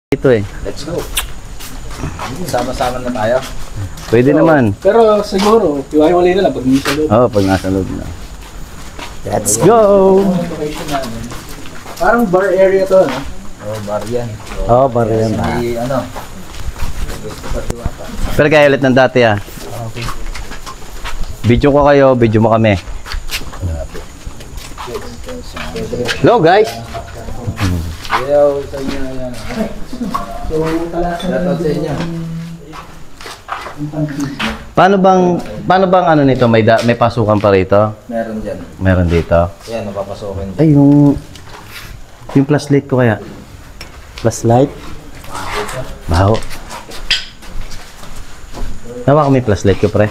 Ito eh. Let's go. Sama-sama na tayo. Pwede naman. Pero siguro, iwalay na lang pag nasa loob. Oo, pag nasa loob na. Let's Go! Parang bar area to, no? Oh, bar yan. Oo, pare yan. May ano. Pero kaya ulit ng dati ah. Okay. Video ko kayo, video mo kami. Hello guys! Yo, sa inyo yan. So, talasan Shoutout sa inyo. Paano bang ano nito? May pasukan pa rito? Meron dyan. Meron dito. Yan, napapasokin. Ay, yung flashlight ko kaya. Flashlight? Baho. Nawa ko may flashlight ko, pre.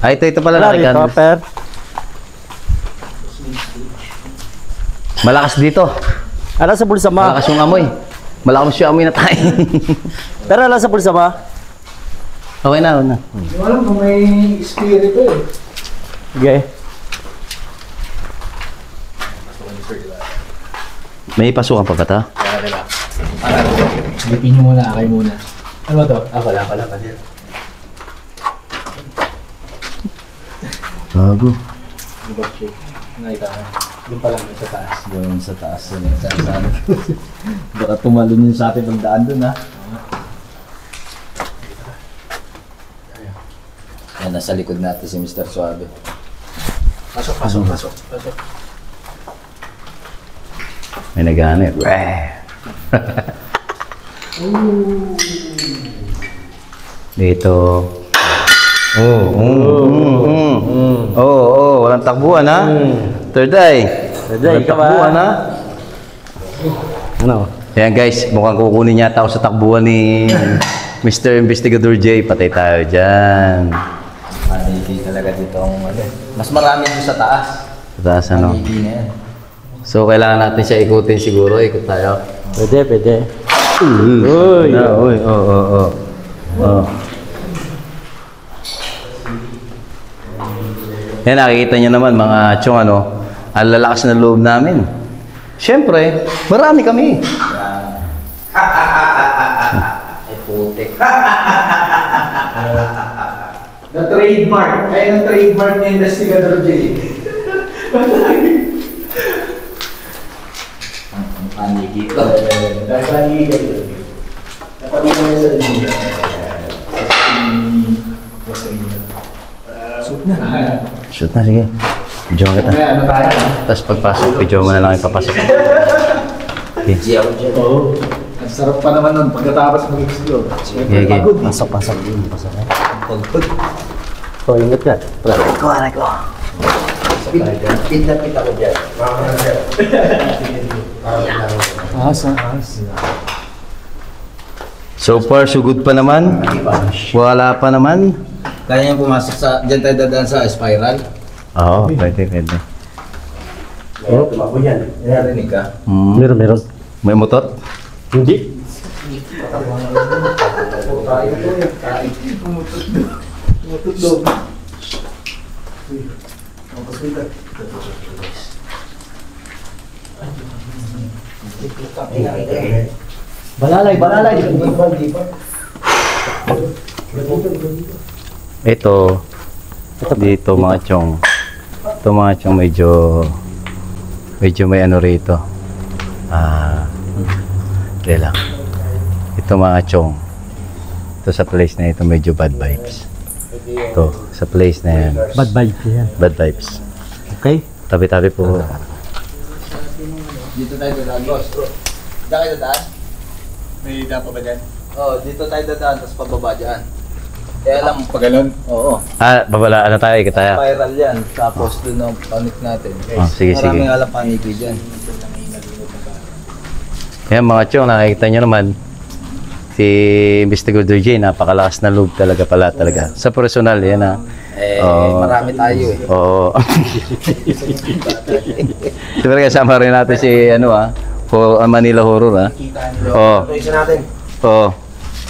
Ay, ito pala nakikan. Malakas dito. Ala sa bulsa ma. Malakas yung amoy. Malakas yung amoy na tayo. Pero ala sa bulsa ma. Okay na, okay na. Hindi mo alam kung may espiritu eh. Okay. May pasukan pa ba ito? Lipin nyo muna, akay muna. Ano ba to? Wala pala pa din. Bago. Nakita mo. Doon pa lang sa taas. Doon sa taas. Baka tumalon yun sa atin pagdaan doon, ha? Yan, nasa likod natin si Mr. Suave. Pasok. May naghanap. Dito. Walang takbuhan ha. Third eye. Walang takbuhan ha. Ano? Ayan guys, mukhang kukunin yata ako sa takbuhan ni Mr. Investigador J. Patay tayo dyan. Manigi talaga dito ang ano. Mas marami doon sa taas. Sa taas ano. Manigi na yan. So kailangan natin siya ikutin siguro. Ikot tayo. Pwede. Uy! Uy! Yan, nakikita nyo naman mga chong ano, ang lalakas na loob namin. Siyempre, marami kami. Ay putik. The trademark. Kaya ang trademark ni Investigador J. Ang panigi ko. Dahil panigay ko. Napagin mo sa inyo. Shoot na, sige. Video kita. Ano tayo? Tapos pagpasok, video mo na lang ipapasok. Okay. Giyaw dyan. Oo. Ang sarap pa naman nun pagkatapos mag-explore. Okay. Pagod eh. Pasok. Pasok. Pagpag. Oh, ingat ka. Aray ko. Pita ko dyan. So far, so good pa naman. Wala pa naman. Kaya niyang pumasok sa, dyan tayo dadaan sa spiral. Oo, pwede. Narinig ka? Meron. May motor? Hindi. Balalay. Ito. Dito mga chong. Ito mga chong medyo may ano rito. Hindi lang. Ito mga chong. Ito sa place na ito medyo bad vibes. Ito sa place na yan. Bad vibe yan. Bad vibes. Okay? Tabi-tabi po. Dito tayo dadaan, boss. Dito tayo dadaan? May dapat ba dyan? Oo, dito tayo dadaan, tapos pababa dyan. Kaya alam, Pag ganun? oo. Babala, ano tayo, ikot tayo. Spiral yan, tapos doon ang connect natin. Sige. Maraming alam panigi dyan. Yan mga chong, nakikita nyo naman. Si Investigador J, napakalakas na loob talaga. Sa personal, yan ha. Marami tayo eh. Oo. Siyempre kasama rin natin si Manila Horror ha. Isa natin. Oo.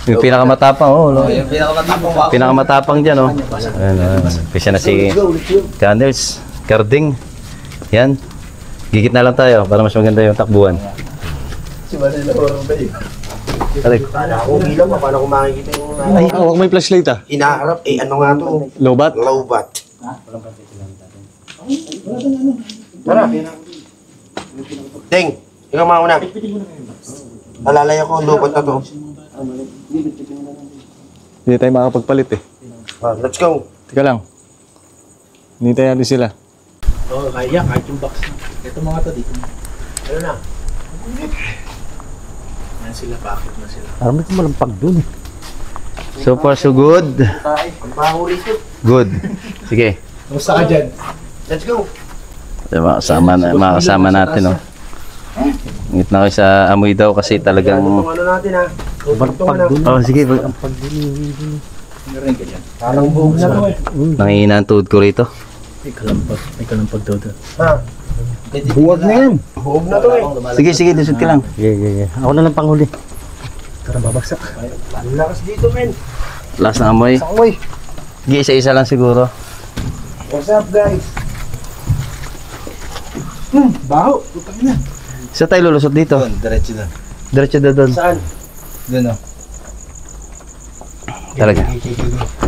Yung pinakamatapang, Yung pinakamatapang wako. pinakamatapang dyan Kasi na si Candles, Carding. Yan. Gigit na lang tayo para mas maganda yung takbuhan. Si Manila Horror ba yun? Talag. Paano ako bilang pa, paano ko makikita yung Ay, huwag may flashlight ah. hinaharap? Eh, ano nga to? Lobat? Lowbat. Tara. Ding, ikaw mauna. Alalay ako, lowbat na to. Hindi tayo makapagpalit eh. Let's go. Teka lang. Hinintay natin sila. Oo, kaya, kahit yung box. Ito mga to dito. Ano na? Yan sila, bakit na sila? Parang may kumalampag dun eh. So far so good. Ang bahuri ko. Good. Sige. Kamusta ka dyan? Let's go. Mga kasama natin, oh. Ngit na kayo sa amoy daw kasi talagang... Itong ano natin ha. Kumalampag dun. Oh, sige. Parang buhok na to eh. Nangihina ang tuhod ko rito. May kalampag daw doon. Ha? Buwag na yan. Buhok na to eh. Sige, sige. Lusot ka lang. Yeah. Ako na lang panghuli. Tara, babagsak. Ang lakas dito, men. Last na amoy. Sakoy. Sige, isa-isa lang siguro. What's up, guys? Baho. Putang na. Isa tayo lulusot dito. Diretso doon. Diretso doon. Saan? Doon oh. Talaga.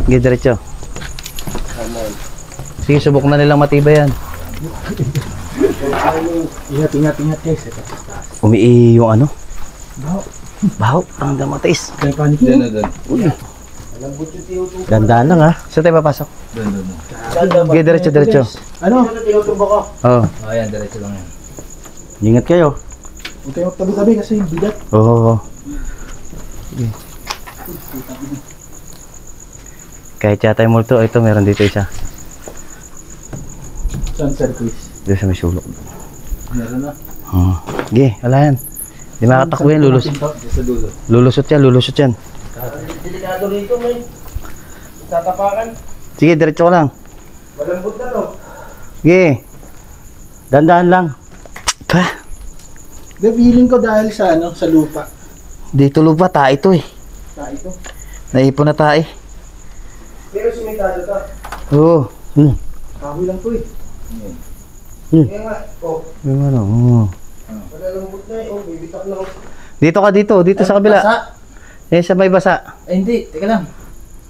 Sige, diretso. Sige, subok na nilang matibay yan. Ingat guys. Umiihi yung ano? Baho. Ang damatis. Kaya panik Doon oh, doon. Uy. Gandaan lang ah. Saan tayo papasok? Doon. Sige, diretso. Ano? Tinutumba ko. Oo. Oh, yan, diretso lang yan. Ingat kayo. Huwag kayo magtabi-tabi kasi yung bigat. Oo. Sige. Kahit yata yung multo, ito meron dito isa. Saan, Sir Chris? Dito sa may sulok. Meron na. Sige, wala yan. Di makatakbo yan, Sa dulo. lulusot yan. Delikado rito, men. Tatapakan. Sige, diretso ko lang. Malambot na to. Sige. Dandaan lang. Pa, Feeling ko dahil sa ano, sa lupa. dito lupa, tae ito eh. Sa ito. Naipon na tae. Pero simentado to. Oo. Kahoy lang to eh. Hmm. Kaya nga, oh, Yung ano, oo. malalambot na eh. Oh, may bitak na. Dito ka dito sa kabila. Basa. Eh, sa may basa. Ay, hindi. Teka lang.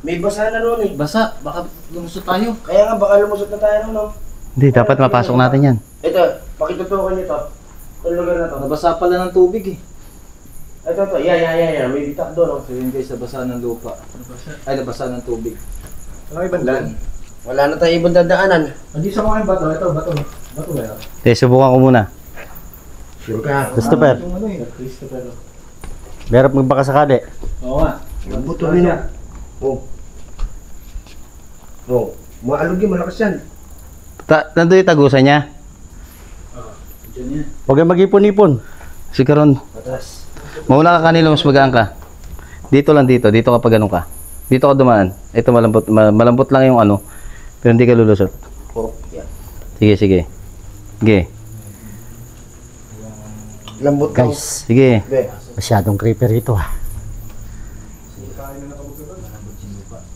May basa na ron eh. Basa. Baka lumusot tayo. Kaya nga, baka lumusot na tayo no? Hindi, dapat mapasok natin yan. Ito, pakitutukan nyo to. Itong lugar na to. Nabasa pala ng tubig eh. Ito. Yan. May bitak doon. Oh. So yun guys, nabasa ng lupa. Ay, nabasa ng tubig. Ano ibang daan? Wala na tayong ibang dadaanan. Hindi sa mga bato, ito, bato ba yun? Eh, subukan ko muna. Sure ka. Christopher, Yung ano eh, Christopher. meron magbaka sakali. Oo nga. Lambot to rin. Oh. Oh. Maalog yun, malakas yan. Nandun yung tagusan niya. Diyan yan. Huwag kang mag-ipon-ipon. Sikaron. Patras. Mauna ka kanila, mas magaan ka. Dito ka pag ganun ka. Dito ka dumaan. Ito malambot lang yung ano. Pero hindi ka lulusot. Oh, yan. Sige. Lambot lang. Guys, Sige. Be. masyadong creeper ito ah.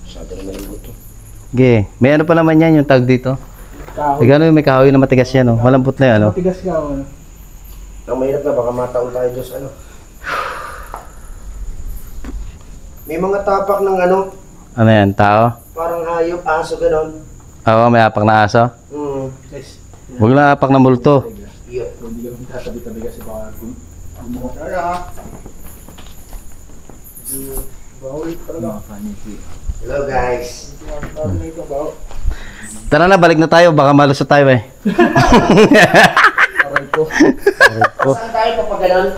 Masyado naman lambot to. Sige. May ano pa naman yan yung tag dito. Kahoy. May may kahoy na matigas yan, oh. Malambot na yan, oh. Matigas ka, ano? Ang mahirap na, baka mataon tayo dyan sa ano. May mga tapak ng ano, Ano yan, tao? parang hayop, aso, gano'n. Oo, may apak na aso. Guys, Huwag lang apak na multo. Yeah. hindi kami tatabi-tabi kasi baka gumuha. Bawal talaga. Hello guys. Parang na ito, bawal. Tara na, balik na tayo. Baka malusot tayo, eh. Aray ko. Saan tayo pa gano'n?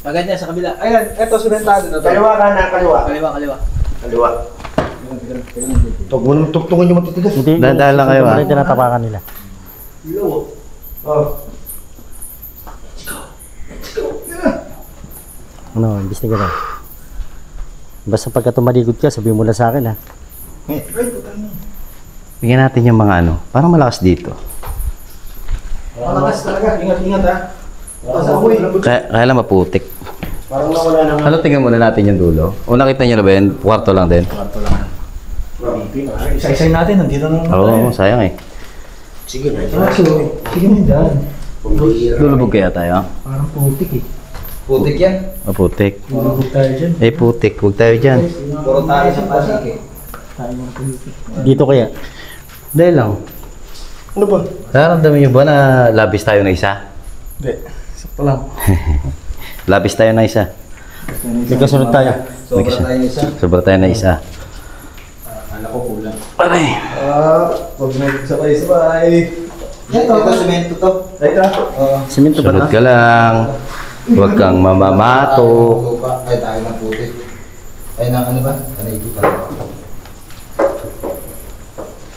Pagad sa kabila. Ayan, ito, simentado na to. Kaliwa ka na, kaliwa. Kaliwa. Kaliwa. Huwag mo naman tuktungan yung matitigas. Hindi, Dahan-dahan lang kayo, ah. Hindi tinatapakan nila. Oh. Ano, imbis na gano'n. Basta pagka tumalikod ka, sabihin mo na sa akin ha. Bigyan natin yung mga ano. Parang malakas dito. Malakas talaga. Ingat-ingat ha. Sa amoy. Kaya lang maputik. Parang nawala naman. Ano, tingnan muna natin yung dulo. O nakita nyo na ba yun? Kwarto lang din. Isa-isay natin, nandito na naman tayo. Oo, sayang eh. Sige na. Sige mo dyan. Lulubog kaya tayo? Parang putik eh. Putik yan. Oh, putik. Huwag tayo dyan. Eh, putik. Huwag tayo dyan. Puro tayo sa pasik eh. Tayo mga pulitik. Dito kaya. Dahil lang. Ano ba? Nararamdaman niyo ba na labis tayo na isa? Hindi. Sakto lang. Labis tayo na isa. May kasunod tayo. Sobra tayo isa. Sobra tayo na isa. Akala ko kulang. Aray! Huwag na sabay-sabay. Ito, semento to. Ay, Simento ba Sunod na? ka lang. Huwag kang mamamato. Ay, tayo ng putik. Ay, na ano ba? Kanay pa.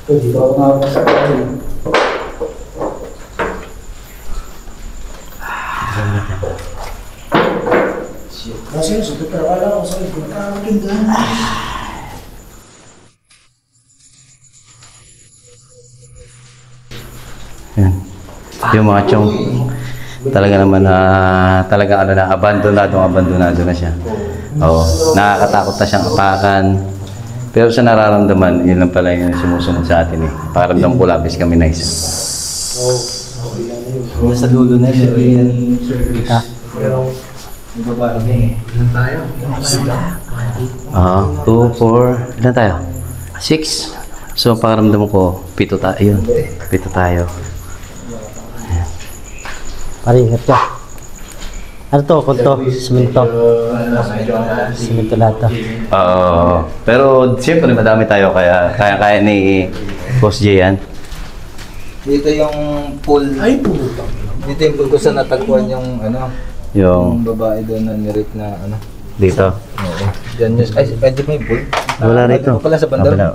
Dito ako nakapasakay. Kasi sulit pero wala ako sa likod. Yan. Yung mga chong, talaga naman na, talaga ano na, abandonado na siya. Oo, nakakatakot na siyang apakan. Pero sa nararamdaman, yun lang pala yung sumusunod sa atin eh. Pakiramdam ko labis kami na isa. Sa dulo na yun. Ha? Pero, Hindi ba parang eh. ilan tayo? 2, 4, ilan tayo? 6. So, pakiramdam ko, 7 tayo. Ayun, 7 tayo. Pare, ingat ka. Ano to? Kunto? Simento. Simento lahat to. Oo. Pero, siyempre, madami tayo. Kaya ni Boss J yan. Dito yung pool. Ay, puto. Dito yung pool ko sa natagpuan yung ano. Yung Yung babae doon na nirip na ano. dito. Oo. Diyan yung, ay, pwede mo yung pool? Wala rito. Ano pala sa bandar? Wala.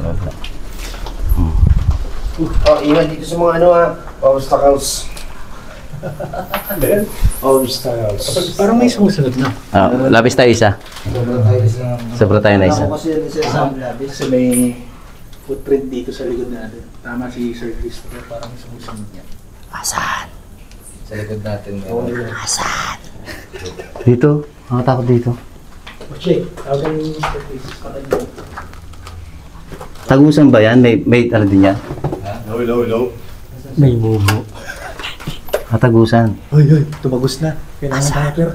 Oh, iwan dito sa mga ano obstacles. Obstacles. Parang may sumusunod na. Labis tayo isa. Sobrang tayo sa... Sobra tayo na isa. Ako kasi yun sa labis. Kasi may footprint dito sa likod natin. Tama si Sir Christopher, parang may sumusunod niya. Sa likod natin. Dito. Nakatakot dito. Che, tawag ni Mr. Christopher pa kanina. Tagusan ba yan? May ano din yan? May mumu. Tagusan. Hoy, hoy, tumagos na. Kailangan tayo pero.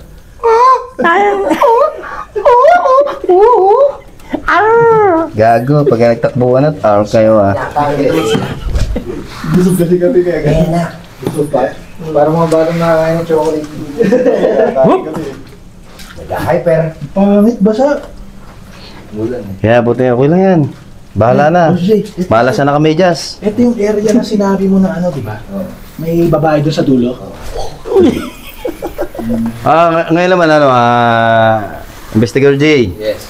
Gago. Pag nagtakbuhan at kayo ah. Busog kasi kami kaya ganun. Busog pa. Parang mga batang nakakain ng chocolate. Nag-hyper. Pangit basa. Bulan eh. Kaya buti okay lang yan. Bahala na. Malas na nakamedyas. Ito yung area na sinabi mo na ano, di ba? May babae doon sa dulo. Ngayon naman ano, Investigator J. Yes.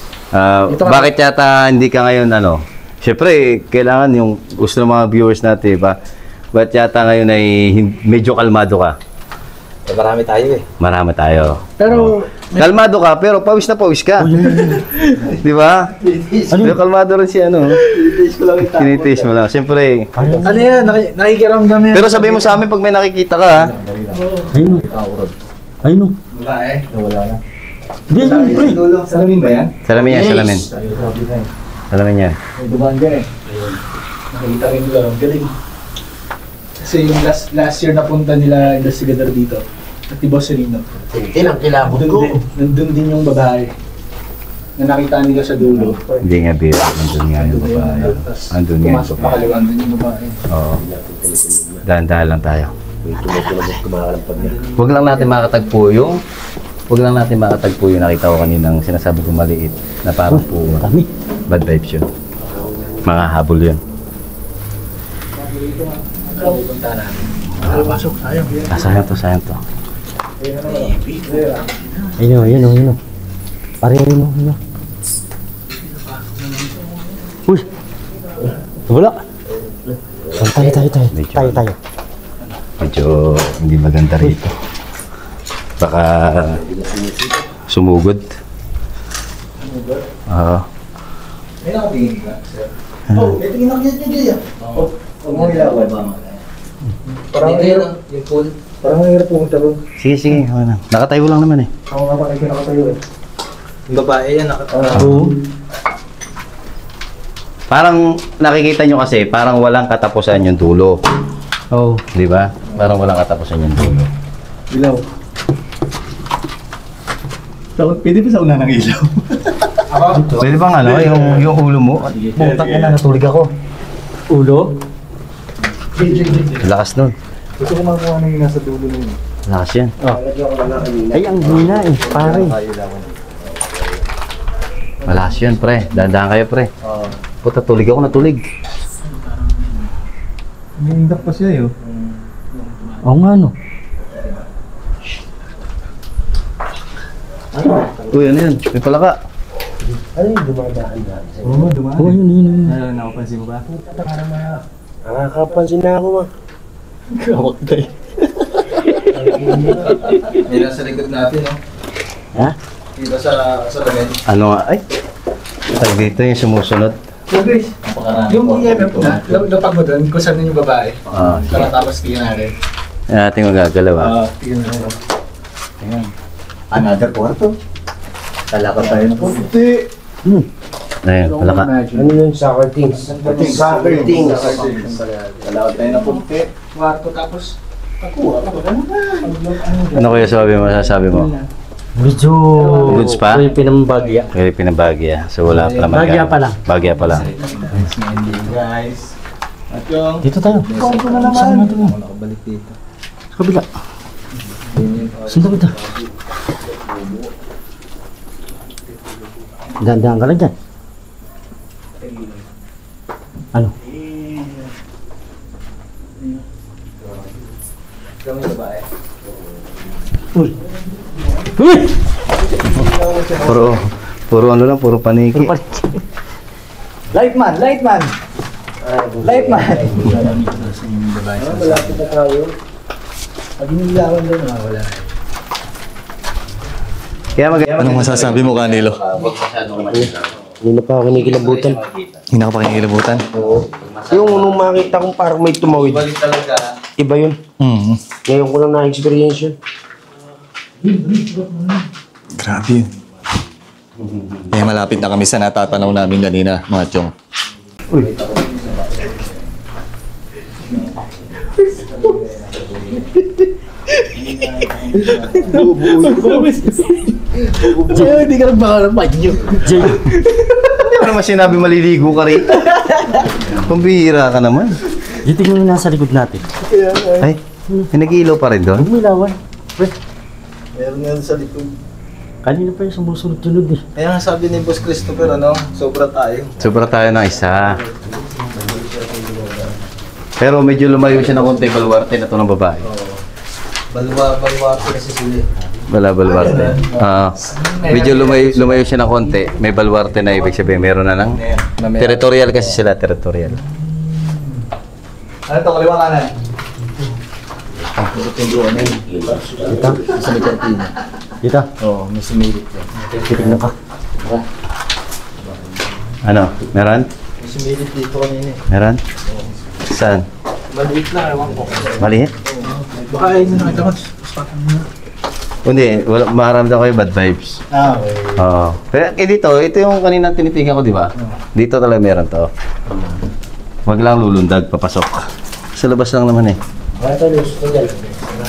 Bakit yata hindi ka ngayon ano? Siyempre, kailangan yung gusto ng mga viewers natin, ba? Ba't yata ngayon ay medyo kalmado ka? Eh, marami tayo eh. Marami tayo. Pero, Kalmado ka, pero pawis na pawis ka. Di ba? Pero kalmado rin si ano. Tinitiis mo lang. Siyempre. ano yan, nakikiramdam yan. Pero sabihin mo sa amin pag may nakikita ka, ha? Ayun. Ayun. Wala eh. Wala na. Hindi, pre. Salamin ba yan? Salamin yan, salamin. Salamin yan. May dumaan dyan eh. Nakita rin nila, ang galing. Kasi yung last year na punta nila investigador dito, at si Boss Rino. Ilang kilabot ko. Nandun din yung babae na nakita nila sa dulo. Hindi nga beer. Nandun nga yung babae. Nandun nga yung Pumasok babae. pakaliwan din yung babae. Oo. Dahan-dahan lang tayo. Huwag lang natin makatagpo yung nakita ko kaninang sinasabi ko maliit na parang puma. Kami. Bad vibes yun. Mga habol yun. Ano punta namin? Ano pasok? Sayang. Sayang to. Ayun. Pare, ayun. Uy. Wala. Tayo. Medyo hindi maganda rito. Baka sumugod. Oo. May nakatingin ka, sir. Oh, ito yung nakita niyo dyan. Oo. Huwag mo ilawan ba? Parang Dito yun, yung pool. Parang mahirap pumunta ron. Sige. Nakatayo lang naman eh. Ako nga pa kayo nakatayo eh. Yung babae yan, nakatawa. Oo. Parang nakikita nyo kasi, parang walang katapusan yung dulo. Oo. Di ba? Parang walang katapusan yung dulo. Ilaw. Pwede pa sa una ng ilaw. Pwede bang ano, yung ulo mo? Putak na natulog ako. Ulo? Lakas nun. Gusto ko makuha na yung nasa dulo na yun. Lakas yan. Oh. Ay, ang hina eh, pare. Malakas yun, pre. Dahan-dahan kayo, pre. Puta, tulig ako, natulig. Nindap pa siya yun. Oo nga no. Uy, ano yun? May palaka. Ano yung dumadaan na? Oo, dumaan. Oo, yun. Ano, napapansin mo ba? Nakakapansin na ako, ma. Kawak tayo. May nasa likod natin, no? Ha? Dito sa lamin. Ano nga? Ay! Tag dito yung sumusunod. So guys, yung EMF na, lapag mo doon, kung saan yung babae. Ah, Para tapos tingnan natin. yan natin magagalaw ah. Tingnan natin. Ayan. Another kwarto. Lalakad tayo na po. Puti! Ayun, palaka. Ano yun? Soccer things. Soccer things. Lalakad tayo na po. Kwarto tapos, nakuha ko. Ano kaya masasabi mo? Medyo... Goods pa? May pinambagya. Kaya pinabagya. So wala pa naman. Bagya pa lang. Bagya pa lang. Guys. At yung... Dito tayo. Kwarto na naman. Saan natin yun? Nakabalik dito. Sa kabila. Sundan kita. Dahan-dahan ka lang dyan. Ano? Uy! Uy! Puro ano lang, puro paniki. Puro palit. Lightman! Lightman! Lightman! Malapit na tayo. Pag inilawan doon, wala. Kaya Anong masasabi mo, Kanilo? Hindi na pa ako kinikilabutan. Hindi na ka pa kinikilabutan? Oo. Yung nung makita kong parang may tumawid. Iba yun. Mm. Ngayon ko lang na-experience yun. Grabe yun. Eh, malapit na kami sa natatanaw namin kanina, mga chong. Hindi ka nagbaka ng banyo. Jay! Hindi mo naman sinabi maliligo ka rin. Pambihira ka naman. Dito yung nasa likod natin. Ay, may nag-iilaw pa rin doon. Umilawan. Pre, Meron nga sa likod. kanina pa yung sumusunod-sunod eh. Kaya nga sabi ni Boss Christopher, ano, sobra tayo. Sobra tayo ng isa. Pero medyo lumayo siya ng konti, baluarte na to ng babae. Balwa kasi sila. Baluarte. Medyo lumayo siya ng konti. May baluarte na ibig sabihin. Meron na ng territorial kasi sila, territorial. Ano to, kaliwa kanan? Ito yung drone eh. Dito? Sa may kantina. Dito? Oo, may sumilit yan. Titignan ka. Ano? Meron? May sumilit dito kanina eh. Meron? Saan? Maliit lang, ewan ko. Maliit? Baka ayun na nakita ko. Hindi, wala, maramdaman ko yung bad vibes. Okay. Oo. Pero dito, ito yung kanina tinitingnan ko, di ba? Dito talaga meron to. Wag lang lulundag, papasok. Sa labas lang naman eh.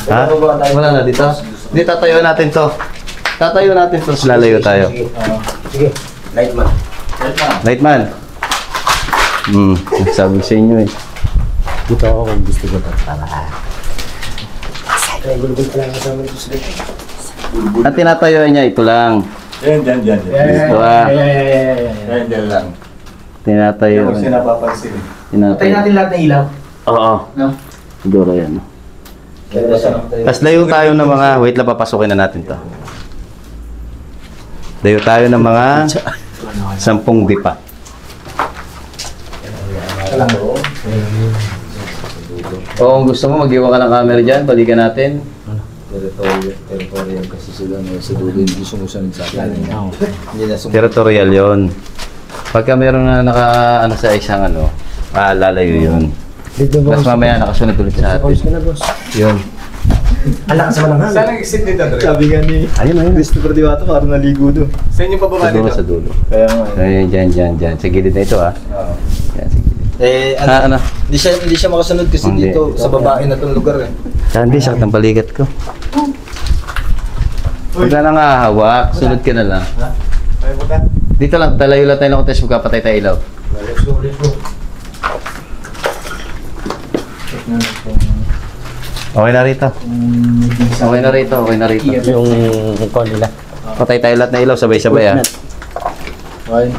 Ha? Wala na dito? Hindi, tatayo natin to. Tatayo natin to, lalayo tayo. Sige. Lightman. Lightman. Sabi ko sa inyo eh. Dito ako kung gusto ko ito. Kaya gulubin pa lang kasama nito sila. Ang tinatayo niya, ito lang. Yan. Gusto ah. Yan lang. Tinatayo. Kasi napapansin eh. Patay natin lahat ng ilaw. Oo. No? Siguro yan. Tapos layo tayo ng mga, wait lang, papasukin na natin to. Layo tayo ng mga 10 dipa. O kung gusto mo, mag-iwa ka ng camera dyan, balikan natin. Territorial kasi sila na sa dulo hindi sumusunod sa akin. Hindi na sumunod. Territorial yon. Pagka meron na ano sa isang ano, lalayo yun. Tapos mamaya nakasunod ulit sa atin. Ka na, boss. Yun. Alam ka sa mananghang. Saan ang exit nito, Andre? Sabi nga ni Ayun. Christopher Diwato, parang naligo doon. Saan yung pababa Sa dulo, nito? sa dulo. Kaya nga. Ayun, dyan. Sa gilid na ito ah. Oo. Yan, sa gilid. Ano? Hindi siya makasunod kasi Hindi. dito sa babae na tong lugar eh. Hindi, sakit ang balikat ko. Huwag ka nang hahawak. Sunod ka na lang. Dito lang, talayo lang tayo ng kontes. Magkapatay tayo ilaw. Okay na rito. Okay na rito, okay na rito. Yung call nila. Patay tayo lahat na ilaw, sabay-sabay ah. Okay.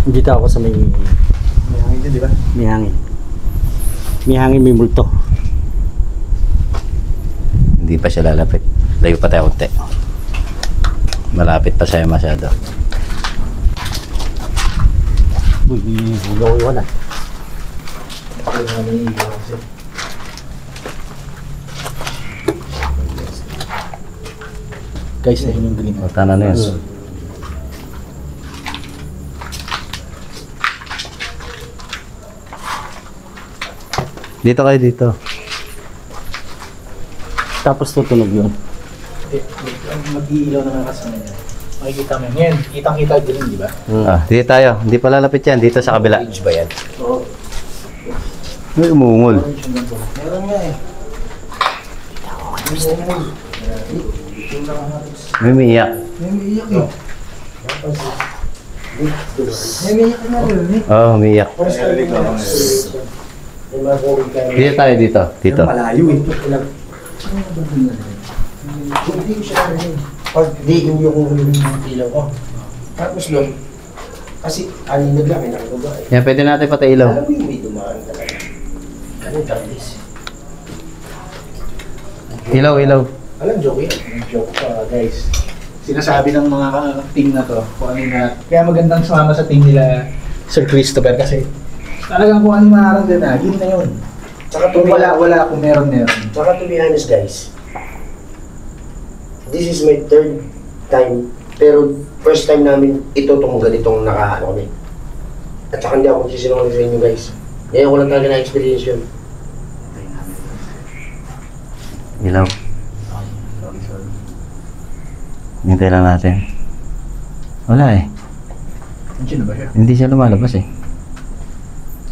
Dito ako sa may May hangin din, di ba? may hangin. May hangin, may multo. Hindi pa siya lalapit. Layo pa tayo konti. Malapit pa siya masyado. Uy, hugaw iwan ah. Guys, na yung green. O, tanan na yun. Dito kayo dito. Tapos tutunog yun. Mag-iilaw naman kasi niya. Makikita mo yun. Ngayon, kitang-kita din, di ba? Ah, dito tayo. Hindi pa lalapit yan. Dito sa kabila. Age ba yan? Oo. May umungol. Meron nga eh. May umiiyak. May umiiyak eh. May umiiyak na rin eh. Oo, umiiyak. Dito tayo dito. Dito. Malayo eh. Hindi ko siya rin. Pag di yung ilaw ko. Tapos nun, kasi aninag lang, nakagawa eh. Yan, pwede natin patay ilaw. Alam mo yung may dumaan talaga. Ganun tapos. Ilaw, ilaw. Alam, joke yan. Joke pa guys. Sinasabi ng mga team na to kung ano na. Kaya magandang sumama sa team nila Sir Christopher kasi talagang kung ano mararamdaman na, yun na yun. Tsaka Kung wala, kung meron. Tsaka to be honest guys, this is my third time, pero first time namin ito itong ganitong nakaano kami. At saka hindi ako sisinungaling sa inyo guys. Ngayon ko lang talaga na-experience yun. Ilaw. Hintay lang natin. Wala eh. Nandiyan na ba siya? Hindi siya lumalabas eh.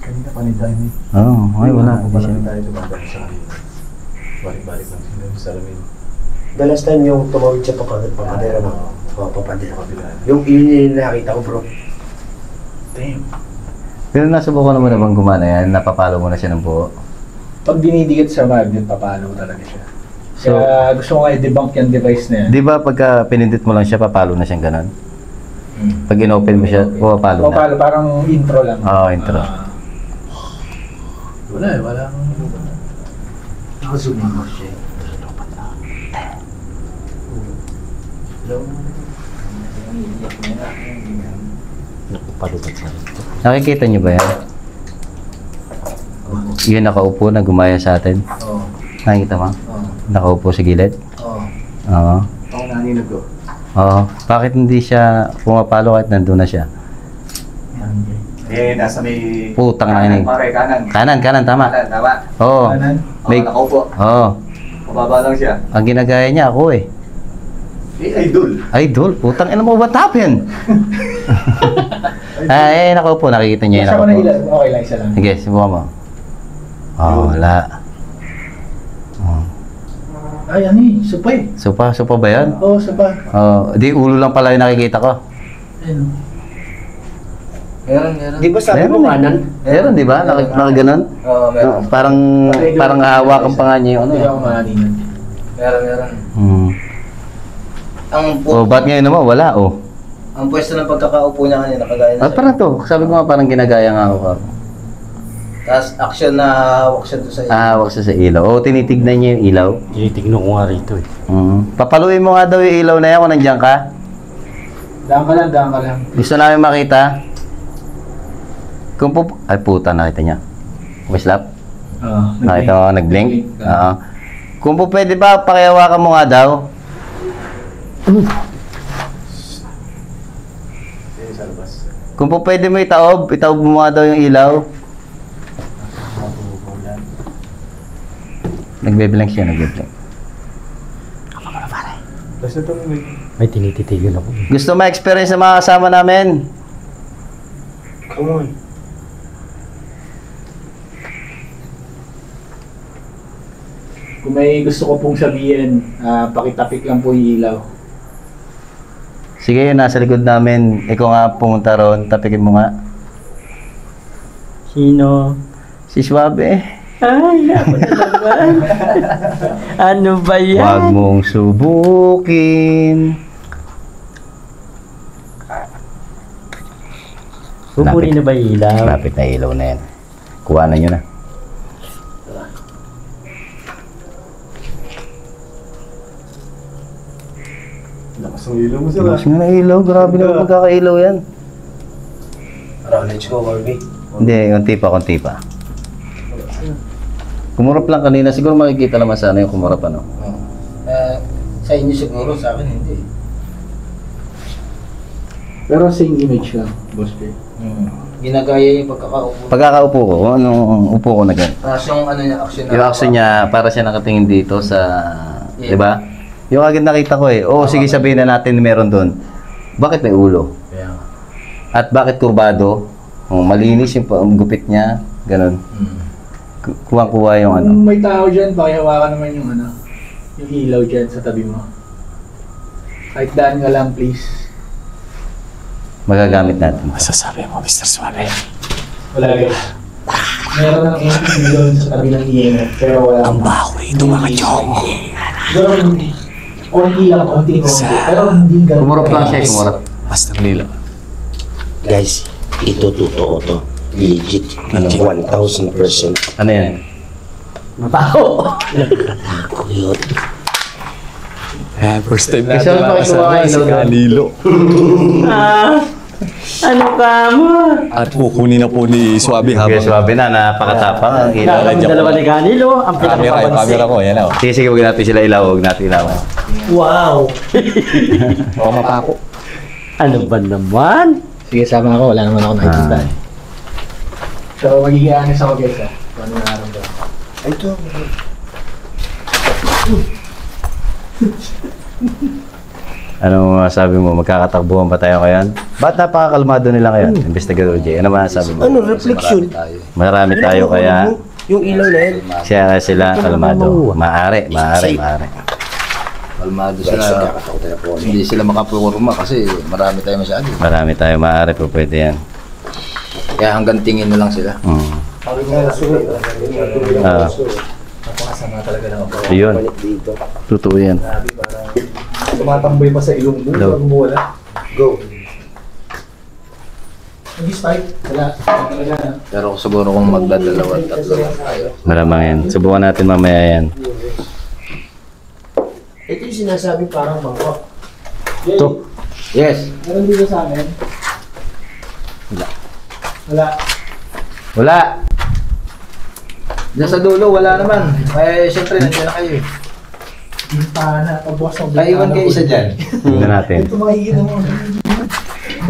Kanina pa ni Dime. Oo, ay wala. Hindi siya. tayo dumadaan sa akin. Balik-balik lang sila yung salamin. The last time yung tumawid siya papadera na. Papadera. Yung yun yung nakita ko bro. Damn. Pero nasubukan naman bang gumana yan? Napapalo mo na siya ng buo. Pag dinidikit sa magnet, papalo talaga siya. So- Kaya gusto ko nga i-debunk yung device na yan. Di ba pagka pinindit mo lang siya, papalo na siyang ganun? Pag in-open mo siya, pupapalo na. Papalo, parang intro lang. Oo, intro. Wala eh, wala. Nakazoom mo siya. Nakupalubat sa ito. Nakikita niyo ba yan? Yun nakaupo na gumaya sa atin. Oo. Nakikita mo? Oo. Nakaupo sa gilid? Oo. Oo. Ako naninag ko. Oo. Bakit hindi siya pumapalo kahit nandun na siya? Eh, nasa may... Putang na yun. Pare, kanan. Kanan, tama. Kanan, tama. Oo. Kanan? May... Nakaupo. Oo. Mababa lang siya. Ang ginagaya niya ako eh. Eh, idol. Idol, putang ina mo, what happened? Nakaupo, nakikita niya yun. Siya ko na Nakaupo. ilan. Okay lang, isa lang. Sige, subukan mo. Wala. Oh. Ay, ano eh, supay. Supa ba yan? Oo, supa. Di ulo lang pala yung nakikita ko. Ayun. Meron. Di ba sabi mo kanan? Meron, di ba? Nakaganon? Oo, meron. Parang hahawakan pa nga niya yung ano. Hindi ako mananinag. Meron. Hmm. Ba't ngayon naman? Wala, Ang pwesto ng pagkakaupo niya kanina, kagaya na Parang to, sabi ko nga parang ginagaya nga ako. Tapos action na hawak siya doon sa Hawak siya sa ilaw. Tinitignan niya yung ilaw. Tinitignan ko nga rito eh. Papaluin mo nga daw yung ilaw na yan kung nandiyan ka. Daan ka lang. Gusto namin makita. Ay puta, nakita niya. Wislap? Oo. Nakita mo, nag-blink? Oo. Kung po pwede ba, pakihawakan mo nga daw. Kung po pwede mo itaob mo nga daw yung ilaw. Nagbe-blank siya, nagbe-blank. May tinititigan ako. Gusto ma-experience sa mga kasama namin? Come on. Kung may gusto ko pong sabihin, pakitapik lang po yung ilaw. Sige, yun, nasa likod namin. Ikaw nga pumunta ron, tapikin mo nga. Sino? Si Suabe. Ay, ako na naman. Ano ba yan? Huwag mong subukin. Pupunin na ba yung ilaw? Lapit na ilaw na yan. Kuhanan nyo na. Lakas ng ilaw mo sir. Mas nga na ilaw, grabe na magkakailaw yan. Let's go, Harvey. Hindi, konti pa. Kumurap lang kanina, siguro makikita naman sana yung kumurap ano. Sa inyo siguro, sa akin hindi. Pero same image lang, Boss P. Ginagaya yung pagkakaupo. Pagkakaupo ko, kung anong upo ko na ganyan. Tapos yung ano niya, action Yung action niya, para siya nakatingin dito sa, Yeah. di ba? Yung agad nakita ko eh, sige sabihin na natin meron doon. Bakit may ulo? Kaya nga. At bakit kurbado? Malinis yung gupit niya, ganun. Kuwang-kuha yung ano. Kung may tao dyan, pakihawakan naman yung ano, yung ilaw dyan sa tabi mo. Kahit daan ka lang, please. Magagamit natin. Masasabi mo, Mr. Suave. Wala guys. Meron ng empty doon sa tabi ng EMF, pero wala. Ang baho rito, mga chong. Pero hindi. Konti lang, konti. Pero hindi ganun. Kumurap lang siya, kumurap. Master Lilo. Guys, ito totoo to. Legit. 1,000%. Ano yan? Mabaho. Yun. First time Kasi ano pa kinuha si Kanilo. Ano ka mo? At kukunin na po ni Suave Okay, habang swabe na, napakatapang ang ilaw. Kami dalawa ni Ganilo, ang camera ko, yan o. Sige, huwag natin sila ilaw, huwag natin ilaw. Wow! Baka mapako. Ano ba naman? Sige, sama ako. Wala naman ako nakikita. So, magiging honest ako guys kung ano nararamdaman. Ito. Ano masabi mo, magkakatakbuhan ba tayo ngayon? Ba't napakakalmado nila ngayon? Investigador J, ano masasabi mo? Ano, reflection? Marami tayo kaya Yung ilaw na yan. siya sila kalmado. Maaari. Kalmado sila. Hindi sila makapurma kasi marami tayo masyado. Marami tayo, maaari po pwede yan. Kaya hanggang tingin na lang sila. Napakasama talaga ng ako. Yun, totoo yan. Tumatamboy pa sa ilong mo. Hello. Bago mo wala. Go. Nag-spike. Wala. Talaga na. Pero siguro kung magdadalawa, tatlo lang tayo. Malamang yan. Subukan natin mamaya yan. Ito yung sinasabi parang bangko. Ito. Yes. Meron dito sa amin. Wala. Wala. Diyan sa dulo, wala naman. Eh, syempre, nandiyan na kayo. Bintana. Pagbukas ng Ay, iwan kayo isa dyan. Tingnan natin. Ito makikita mo.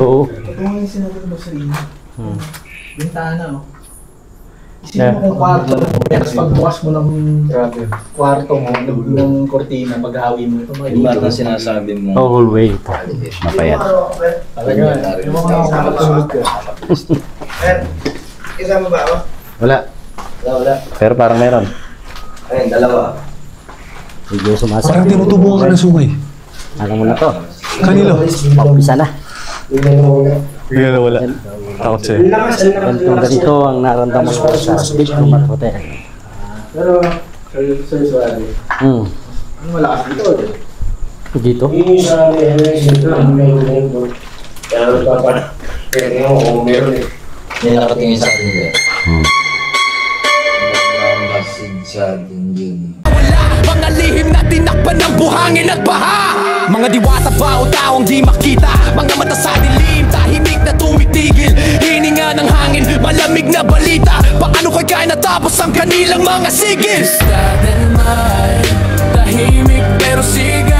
Oo. Ito mga yung sinabi mo sa inyo. Bintana, oh. Isipin mo kung kwarto mo. Pero pagbukas mo ng kwarto mo, ng kortina, pag-awi mo, ito Yung makikita bata mo. sinasabi mo. Hallway. Mapayat. Talaga, yung mga makakatulog ka. Isama ba ako? Wala. Wala. Pero parang meron. Ayun, dalawa. Medyo sumasakit. Parang tinutubuan ka ng sungay. Alam mo na to. Kanilo. Paumpisa na. Kaya wala. Takot sa'yo. Ganito ang naramdaman ko sa Diplomat Hotel. Pero, Sir Suave, Hmm. ano malakas dito? Dito? Yung sa meron. Kaya pa. Kaya mo, meron eh. May nakatingin sa akin nila. Hmm. Masid sa dingding. Mga lihim na tinakpan ng buhangin at baha. Mga diwata ba o taong di makita. Mga mata sa dilim, tahimik na tumitigil. Hininga ng hangin, malamig na balita. Paano kaya natapos ang kanilang mga sigil? Tahimik pero sige.